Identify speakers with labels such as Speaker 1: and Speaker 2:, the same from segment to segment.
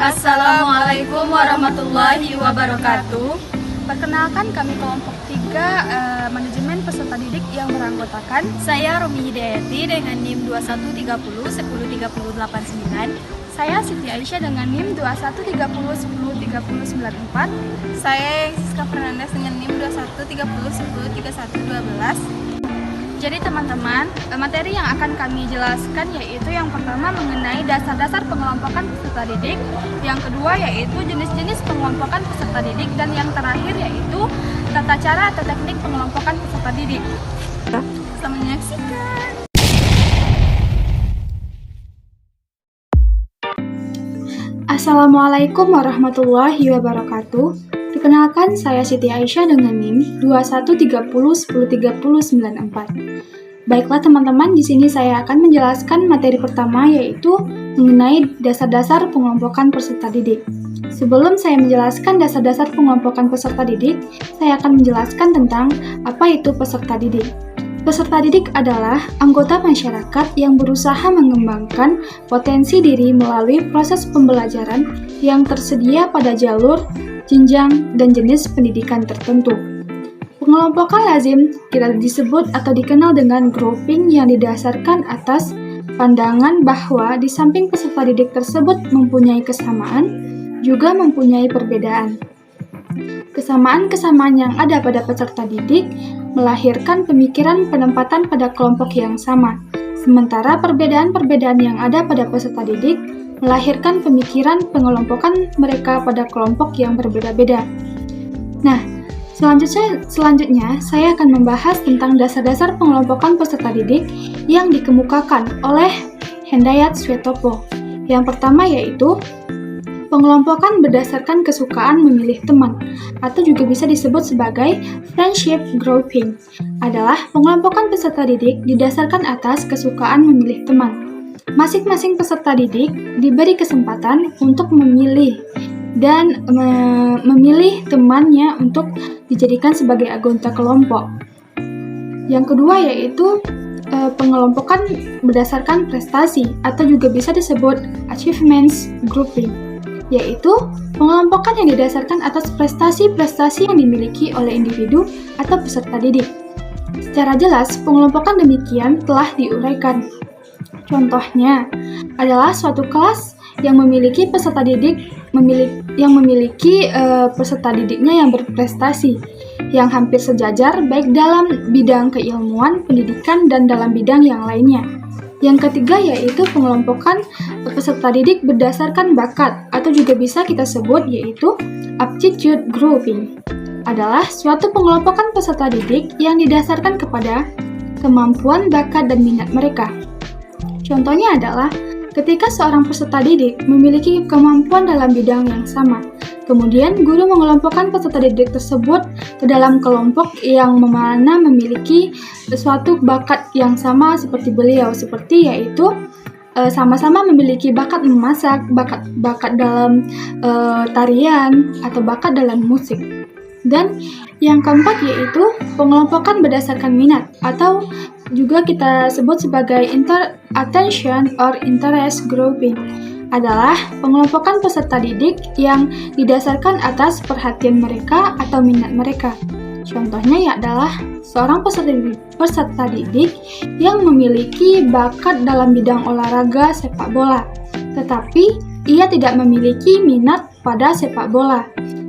Speaker 1: Assalamualaikum warahmatullahi wabarakatuh.
Speaker 2: Perkenalkan, kami kelompok 3 manajemen peserta didik yang beranggotakan
Speaker 1: Saya Romi Hidayati dengan NIM 2130 103089.
Speaker 2: saya Siti Aisyah dengan NIM 2130 103094.
Speaker 3: Saya Siska Fernandes dengan NIM 2130 103112.
Speaker 2: Jadi teman-teman, materi yang akan kami jelaskan yaitu yang pertama mengenai dasar-dasar pengelompokan peserta didik, yang kedua yaitu jenis-jenis pengelompokan peserta didik, dan yang terakhir yaitu tata cara atau teknik pengelompokan peserta didik. Selamat menyaksikan. Assalamualaikum warahmatullahi wabarakatuh. Perkenalkan, saya Siti Aisyah dengan NIM 2130 103094. Baiklah teman-teman, di sini saya akan menjelaskan materi pertama yaitu mengenai dasar-dasar pengelompokan peserta didik. Sebelum saya menjelaskan dasar-dasar pengelompokan peserta didik, saya akan menjelaskan tentang apa itu peserta didik. Peserta didik adalah anggota masyarakat yang berusaha mengembangkan potensi diri melalui proses pembelajaran yang tersedia pada jalur, jenjang, dan jenis pendidikan tertentu. Pengelompokan lazim kita disebut atau dikenal dengan grouping yang didasarkan atas pandangan bahwa di samping peserta didik tersebut mempunyai kesamaan, juga mempunyai perbedaan. Kesamaan-kesamaan yang ada pada peserta didik melahirkan pemikiran penempatan pada kelompok yang sama, sementara perbedaan-perbedaan yang ada pada peserta didik melahirkan pemikiran pengelompokan mereka pada kelompok yang berbeda-beda. Nah, selanjutnya saya akan membahas tentang dasar-dasar pengelompokan peserta didik yang dikemukakan oleh Hendayat Swetopo. Yang pertama yaitu pengelompokan berdasarkan kesukaan memilih teman, atau juga bisa disebut sebagai friendship grouping, adalah pengelompokan peserta didik didasarkan atas kesukaan memilih teman. Masing-masing peserta didik diberi kesempatan untuk memilih dan memilih temannya untuk dijadikan sebagai anggota kelompok. Yang kedua yaitu pengelompokan berdasarkan prestasi, atau juga bisa disebut achievements grouping, yaitu pengelompokan yang didasarkan atas prestasi-prestasi yang dimiliki oleh individu atau peserta didik. Secara jelas, pengelompokan demikian telah diuraikan. Contohnya adalah suatu kelas yang memiliki peserta didik peserta didiknya yang berprestasi, yang hampir sejajar baik dalam bidang keilmuan, pendidikan, dan dalam bidang yang lainnya. Yang ketiga yaitu pengelompokan peserta didik berdasarkan bakat, atau juga bisa kita sebut yaitu aptitude grouping, adalah suatu pengelompokan peserta didik yang didasarkan kepada kemampuan, bakat, dan minat mereka. Contohnya adalah ketika seorang peserta didik memiliki kemampuan dalam bidang yang sama, kemudian guru mengelompokkan peserta didik tersebut ke dalam kelompok yang mana memiliki suatu bakat yang sama seperti beliau, seperti yaitu sama-sama memiliki bakat memasak, bakat dalam tarian, atau bakat dalam musik. Dan yang keempat yaitu pengelompokan berdasarkan minat, atau juga kita sebut sebagai attention or interest grouping, adalah pengelompokan peserta didik yang didasarkan atas perhatian mereka atau minat mereka. Contohnya adalah seorang peserta didik yang memiliki bakat dalam bidang olahraga sepak bola, tetapi ia tidak memiliki minat pada sepak bola.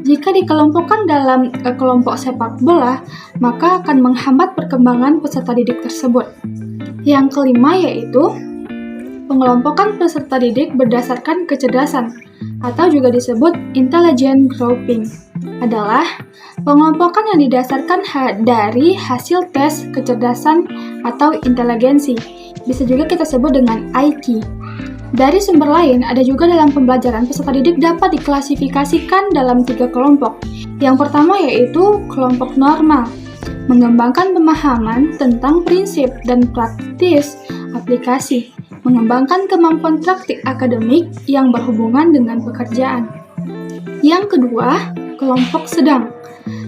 Speaker 2: Jika dikelompokkan dalam kelompok sepak bola, maka akan menghambat perkembangan peserta didik tersebut. Yang kelima yaitu pengelompokan peserta didik berdasarkan kecerdasan, atau juga disebut intelligent grouping, adalah pengelompokan yang didasarkan dari hasil tes kecerdasan atau inteligensi. Bisa juga kita sebut dengan IQ. Dari sumber lain, ada juga dalam pembelajaran peserta didik dapat diklasifikasikan dalam 3 kelompok. Yang pertama yaitu kelompok normal, mengembangkan pemahaman tentang prinsip dan praktis aplikasi, mengembangkan kemampuan praktik akademik yang berhubungan dengan pekerjaan. Yang kedua, kelompok sedang,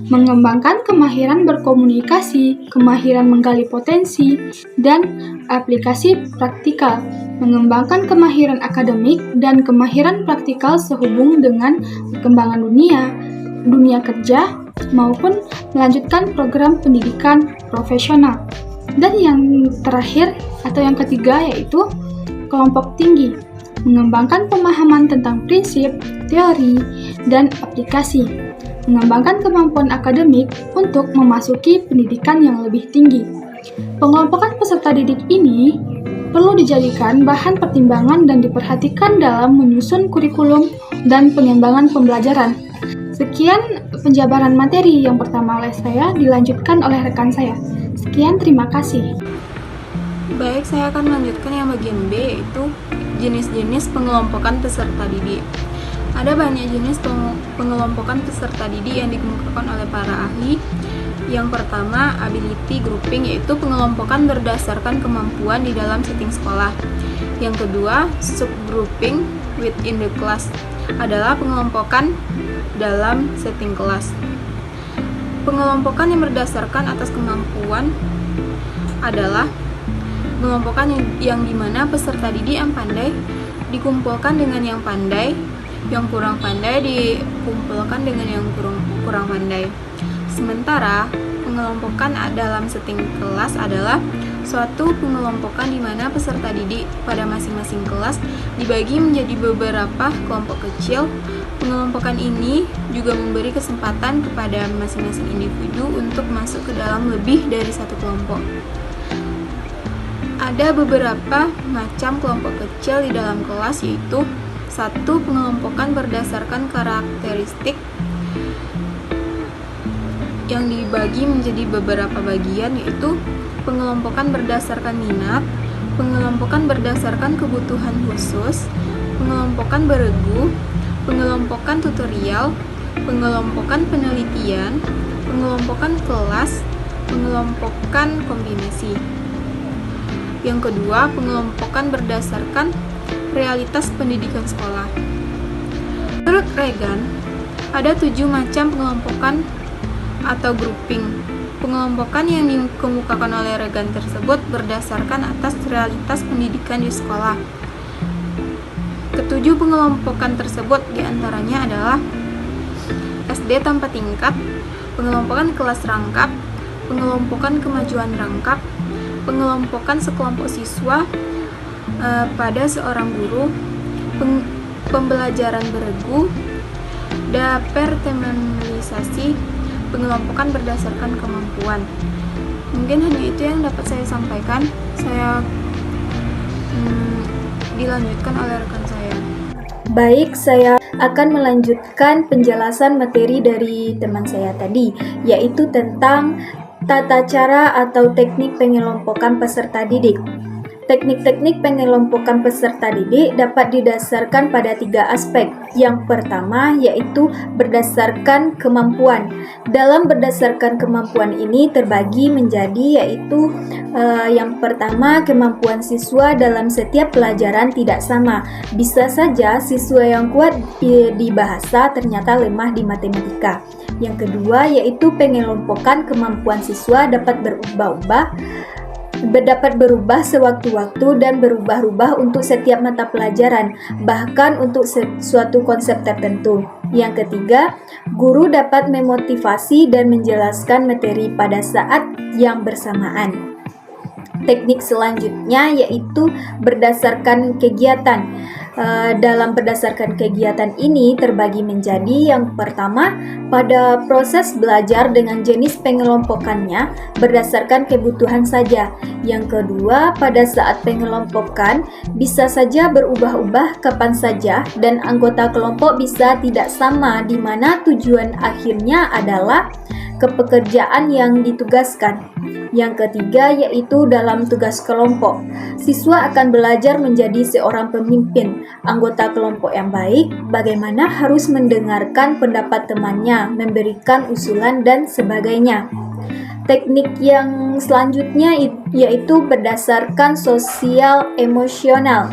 Speaker 2: mengembangkan kemahiran berkomunikasi, kemahiran menggali potensi, dan aplikasi praktikal, mengembangkan kemahiran akademik dan kemahiran praktikal sehubung dengan perkembangan dunia kerja, maupun melanjutkan program pendidikan profesional. Dan yang terakhir atau yang ketiga yaitu kelompok tinggi, mengembangkan pemahaman tentang prinsip, teori, dan aplikasi, mengembangkan kemampuan akademik untuk memasuki pendidikan yang lebih tinggi. Pengelompokan peserta didik ini perlu dijadikan bahan pertimbangan dan diperhatikan dalam menyusun kurikulum dan pengembangan pembelajaran. Sekian penjabaran materi yang pertama oleh saya, dilanjutkan oleh rekan saya. Sekian, terima kasih.
Speaker 3: Baik, saya akan melanjutkan yang bagian B, yaitu jenis-jenis pengelompokan peserta didik. Ada banyak jenis pengelompokan peserta didik yang dikemukakan oleh para ahli. Yang pertama, ability grouping, yaitu pengelompokan berdasarkan kemampuan di dalam setting sekolah. Yang kedua, subgrouping within the class, adalah pengelompokan dalam setting kelas. Pengelompokan yang berdasarkan atas kemampuan adalah pengelompokan yang dimana peserta didik yang pandai dikumpulkan dengan yang pandai, yang kurang pandai dikumpulkan dengan yang kurang pandai. Sementara pengelompokan dalam setting kelas adalah suatu pengelompokan di mana peserta didik pada masing-masing kelas dibagi menjadi beberapa kelompok kecil. Pengelompokan ini juga memberi kesempatan kepada masing-masing individu untuk masuk ke dalam lebih dari satu kelompok. Ada beberapa macam kelompok kecil di dalam kelas, yaitu satu, pengelompokan berdasarkan karakteristik yang dibagi menjadi beberapa bagian, yaitu pengelompokan berdasarkan minat, pengelompokan berdasarkan kebutuhan khusus, pengelompokan beregu, pengelompokan tutorial, pengelompokan penelitian, pengelompokan kelas, pengelompokan kombinasi. Yang kedua, pengelompokan berdasarkan realitas pendidikan sekolah. Menurut Regan, ada 7 macam pengelompokan atau grouping. Pengelompokan yang dikemukakan oleh Regan tersebut berdasarkan atas realitas pendidikan di sekolah. Ketujuh pengelompokan tersebut diantaranya adalah SD tanpa tingkat, pengelompokan kelas rangkap, pengelompokan kemajuan rangkap, pengelompokan sekelompok siswa pada seorang guru, pembelajaran beregu, departementalisasi, pengelompokan berdasarkan kemampuan. Mungkin hanya itu yang dapat saya sampaikan. Saya dilanjutkan oleh rekan saya.
Speaker 4: Baik, saya akan melanjutkan penjelasan materi dari teman saya tadi, yaitu tentang tata cara atau teknik pengelompokan peserta didik. Teknik-teknik pengelompokan peserta didik dapat didasarkan pada 3 aspek. Yang pertama yaitu berdasarkan kemampuan. Dalam berdasarkan kemampuan ini terbagi menjadi yaitu yang pertama, kemampuan siswa dalam setiap pelajaran tidak sama. Bisa saja siswa yang kuat di bahasa ternyata lemah di matematika. Yang kedua yaitu pengelompokan kemampuan siswa dapat berubah sewaktu-waktu dan berubah-ubah untuk setiap mata pelajaran, bahkan untuk suatu konsep tertentu. Yang ketiga, guru dapat memotivasi dan menjelaskan materi pada saat yang bersamaan. Teknik selanjutnya yaitu berdasarkan kegiatan. Dalam berdasarkan kegiatan ini terbagi menjadi yang pertama, pada proses belajar dengan jenis pengelompokannya berdasarkan kebutuhan saja. Yang kedua, pada saat pengelompokan bisa saja berubah-ubah kapan saja dan anggota kelompok bisa tidak sama, di mana tujuan akhirnya adalah kepekerjaan yang ditugaskan. Yang ketiga yaitu dalam tugas kelompok. Siswa akan belajar menjadi seorang pemimpin, anggota kelompok yang baik, bagaimana harus mendengarkan pendapat temannya, memberikan usulan dan sebagainya. Teknik yang selanjutnya yaitu berdasarkan sosial emosional.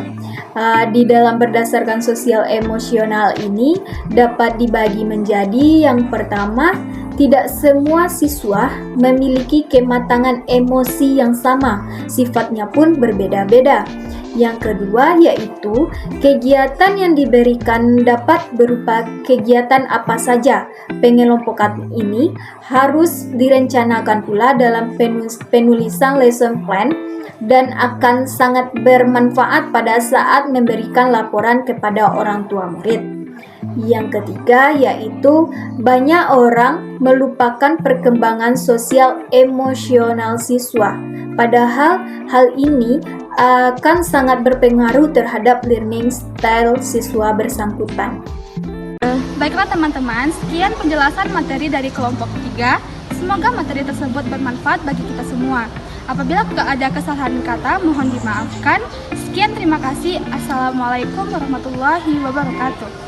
Speaker 4: Di dalam berdasarkan sosial emosional ini dapat dibagi menjadi yang pertama Tidak semua siswa memiliki kematangan emosi yang sama, sifatnya pun berbeda-beda. Yang kedua yaitu kegiatan yang diberikan dapat berupa kegiatan apa saja. Pengelompokan ini harus direncanakan pula dalam penulisan lesson plan dan akan sangat bermanfaat pada saat memberikan laporan kepada orang tua murid. Yang ketiga yaitu banyak orang melupakan perkembangan sosial emosional siswa. Padahal hal ini akan sangat berpengaruh terhadap learning style siswa bersangkutan.
Speaker 1: Baiklah teman-teman, sekian penjelasan materi dari kelompok 3. Semoga materi tersebut bermanfaat bagi kita semua. Apabila ada kesalahan kata, mohon dimaafkan. Sekian, terima kasih. Assalamualaikum warahmatullahi wabarakatuh.